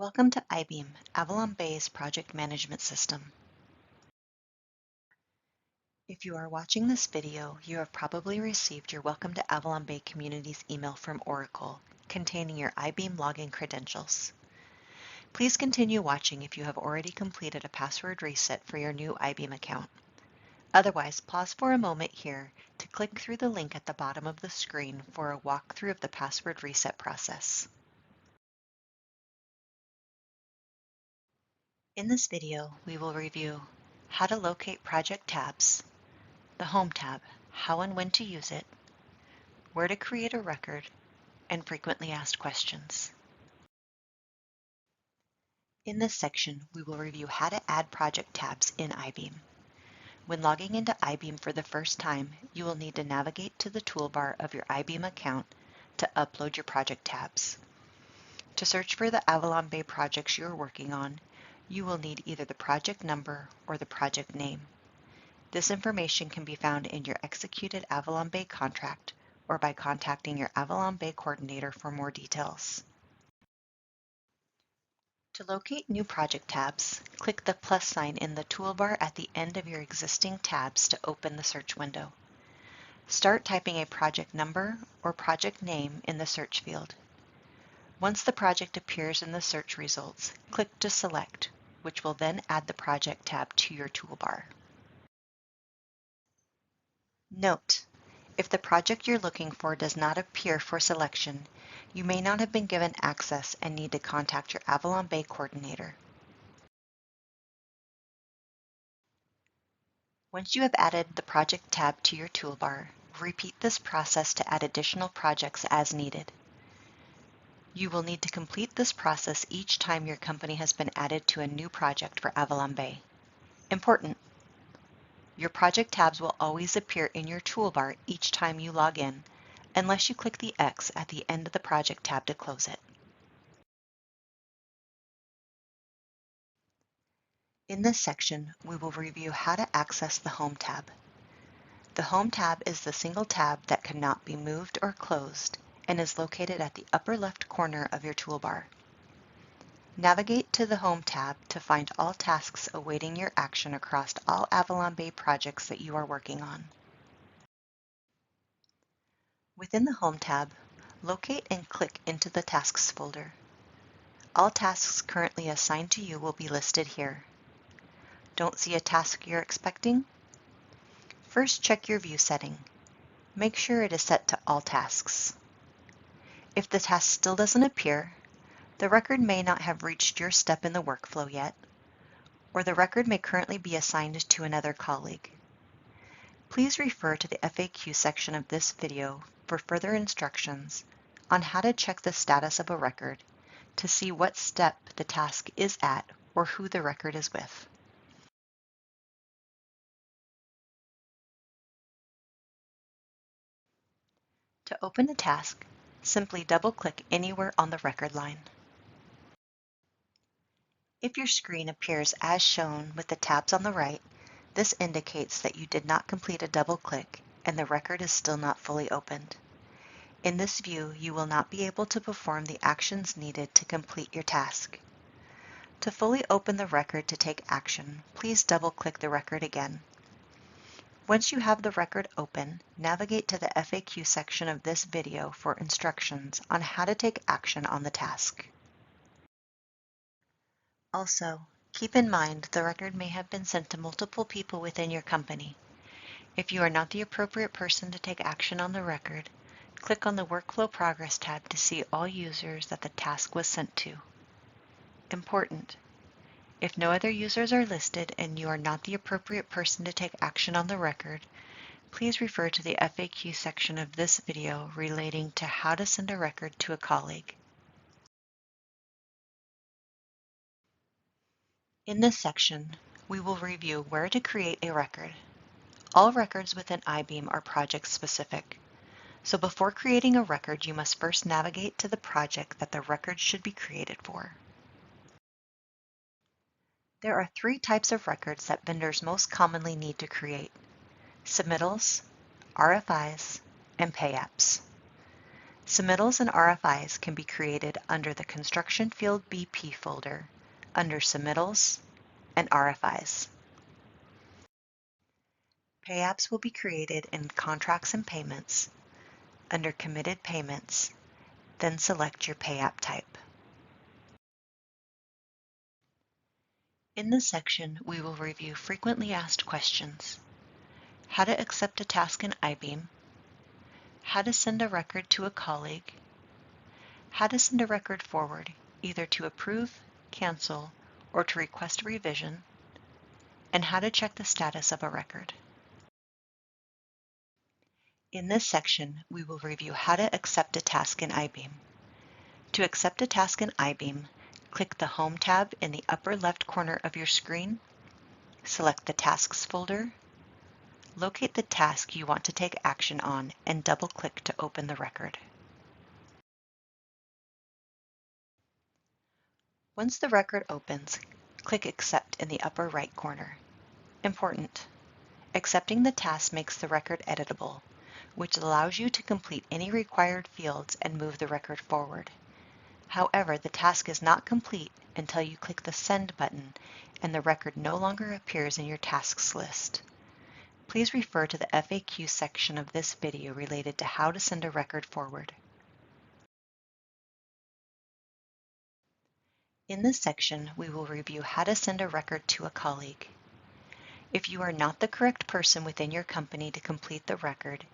Welcome to IBeam, Avalon Bay's project management system. If you are watching this video, you have probably received your Welcome to Avalon Bay Communities email from Oracle containing your IBeam login credentials. Please continue watching if you have already completed a password reset for your new IBeam account. Otherwise, pause for a moment here to click through the link at the bottom of the screen for a walkthrough of the password reset process. In this video, we will review how to locate project tabs, the Home tab, how and when to use it, where to create a record, and frequently asked questions. In this section, we will review how to add project tabs in IBeam. When logging into IBeam for the first time, you will need to navigate to the toolbar of your IBeam account to upload your project tabs. To search for the Avalon Bay projects you are working on, you will need either the project number or the project name. This information can be found in your executed Avalon Bay contract or by contacting your Avalon Bay coordinator for more details. To locate new project tabs, click the plus sign in the toolbar at the end of your existing tabs to open the search window. Start typing a project number or project name in the search field. Once the project appears in the search results, click to select, which will then add the project tab to your toolbar. Note: if the project you're looking for does not appear for selection, you may not have been given access and need to contact your Avalon Bay coordinator. Once you have added the project tab to your toolbar, repeat this process to add additional projects as needed. You will need to complete this process each time your company has been added to a new project for Avalon Bay. Important: your project tabs will always appear in your toolbar each time you log in, unless you click the X at the end of the project tab to close it. In this section, we will review how to access the Home tab. The Home tab is the single tab that cannot be moved or closed and is located at the upper left corner of your toolbar. Navigate to the Home tab to find all tasks awaiting your action across all Avalon Bay projects that you are working on. Within the Home tab, locate and click into the Tasks folder. All tasks currently assigned to you will be listed here. Don't see a task you're expecting? First, check your view setting. Make sure it is set to All Tasks. If the task still doesn't appear, the record may not have reached your step in the workflow yet, or the record may currently be assigned to another colleague. Please refer to the FAQ section of this video for further instructions on how to check the status of a record to see what step the task is at or who the record is with. To open a task, simply double-click anywhere on the record line. If your screen appears as shown with the tabs on the right, this indicates that you did not complete a double-click and the record is still not fully opened. In this view, you will not be able to perform the actions needed to complete your task. To fully open the record to take action, please double-click the record again. Once you have the record open, navigate to the FAQ section of this video for instructions on how to take action on the task. Also, keep in mind the record may have been sent to multiple people within your company. If you are not the appropriate person to take action on the record, click on the Workflow Progress tab to see all users that the task was sent to. Important: if no other users are listed and you are not the appropriate person to take action on the record, please refer to the FAQ section of this video relating to how to send a record to a colleague. In this section, we will review where to create a record. All records within IBeam are project-specific, so before creating a record, you must first navigate to the project that the record should be created for. There are three types of records that vendors most commonly need to create: submittals, RFIs, and pay apps. Submittals and RFIs can be created under the Construction Field BP folder under Submittals and RFIs. Pay apps will be created in Contracts and Payments under Committed Payments, then select your pay app type. In this section, we will review frequently asked questions, how to accept a task in IBeam, how to send a record to a colleague, how to send a record forward, either to approve, cancel, or to request a revision, and how to check the status of a record. In this section, we will review how to accept a task in IBeam. To accept a task in IBeam, click the Home tab in the upper left corner of your screen, select the Tasks folder, locate the task you want to take action on, and double-click to open the record. Once the record opens, click Accept in the upper right corner. Important: accepting the task makes the record editable, which allows you to complete any required fields and move the record forward. However, the task is not complete until you click the Send button and the record no longer appears in your tasks list. Please refer to the FAQ section of this video related to how to send a record forward. In this section, we will review how to send a record to a colleague. If you are not the correct person within your company to complete the record,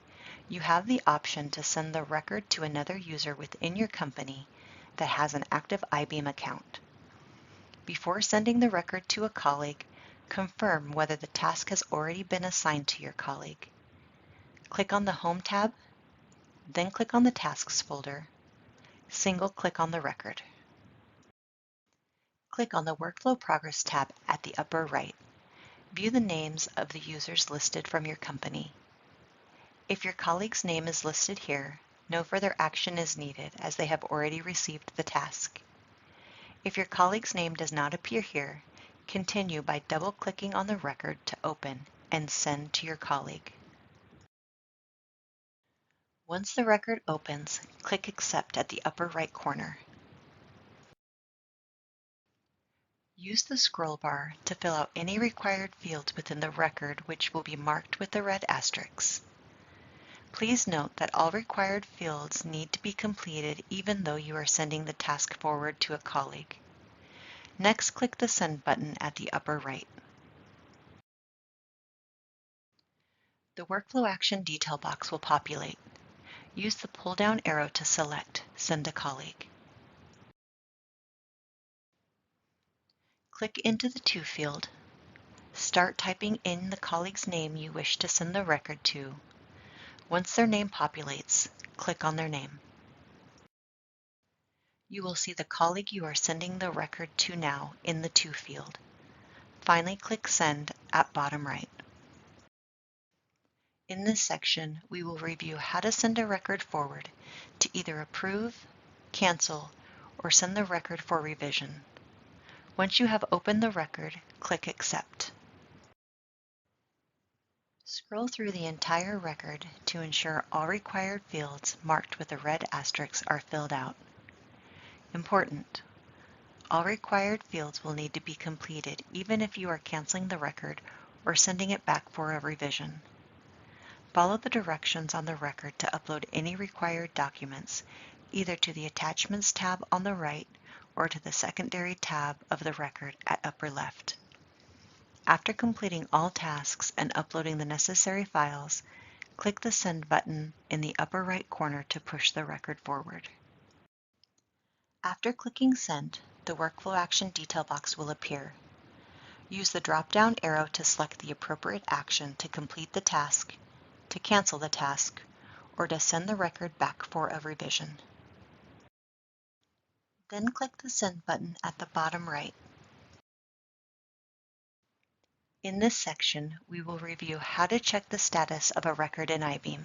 you have the option to send the record to another user within your company that has an active IBeam account. Before sending the record to a colleague, confirm whether the task has already been assigned to your colleague. Click on the Home tab, then click on the Tasks folder. Single-click on the record. Click on the Workflow Progress tab at the upper right. View the names of the users listed from your company. If your colleague's name is listed here, no further action is needed as they have already received the task. If your colleague's name does not appear here, continue by double-clicking on the record to open and send to your colleague. Once the record opens, click Accept at the upper right corner. Use the scroll bar to fill out any required fields within the record, which will be marked with the red asterisks. Please note that all required fields need to be completed even though you are sending the task forward to a colleague. Next, click the Send button at the upper right. The Workflow Action detail box will populate. Use the pull-down arrow to select Send a Colleague. Click into the To field. Start typing in the colleague's name you wish to send the record to. Once their name populates, click on their name. You will see the colleague you are sending the record to now in the To field. Finally, click Send at bottom right. In this section, we will review how to send a record forward to either approve, cancel, or send the record for revision. Once you have opened the record, click Accept. Scroll through the entire record to ensure all required fields marked with the red asterisks are filled out. Important: all required fields will need to be completed even if you are canceling the record or sending it back for a revision. Follow the directions on the record to upload any required documents, either to the Attachments tab on the right or to the Secondary tab of the record at upper left. After completing all tasks and uploading the necessary files, click the Send button in the upper right corner to push the record forward. After clicking Send, the Workflow Action detail box will appear. Use the drop-down arrow to select the appropriate action to complete the task, to cancel the task, or to send the record back for a revision. Then click the Send button at the bottom right. In this section, we will review how to check the status of a record in IBeam.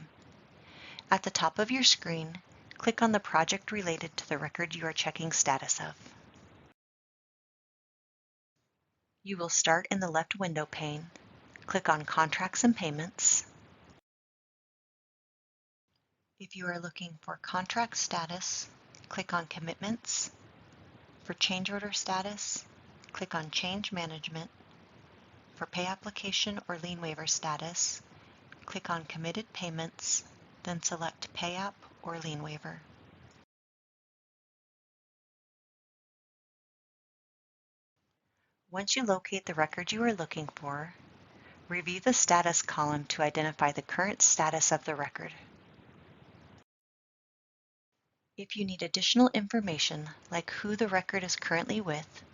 At the top of your screen, click on the project related to the record you are checking status of. You will start in the left window pane, click on Contracts and Payments. If you are looking for contract status, click on Commitments. For change order status, click on Change Management. For pay application or lien waiver status, click on Committed Payments, then select Pay App or Lien Waiver. Once you locate the record you are looking for, review the Status column to identify the current status of the record. If you need additional information, like who the record is currently with,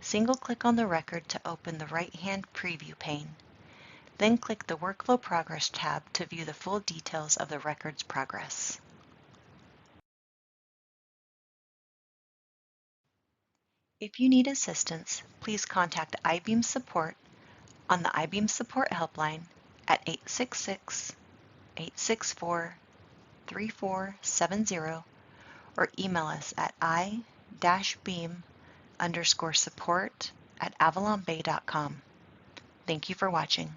single-click on the record to open the right-hand preview pane. Then click the Workflow Progress tab to view the full details of the record's progress. If you need assistance, please contact I-Beam Support on the I-Beam Support helpline at 866-864-3470 or email us at i-beam_support@avalonbay.com. Thank you for watching.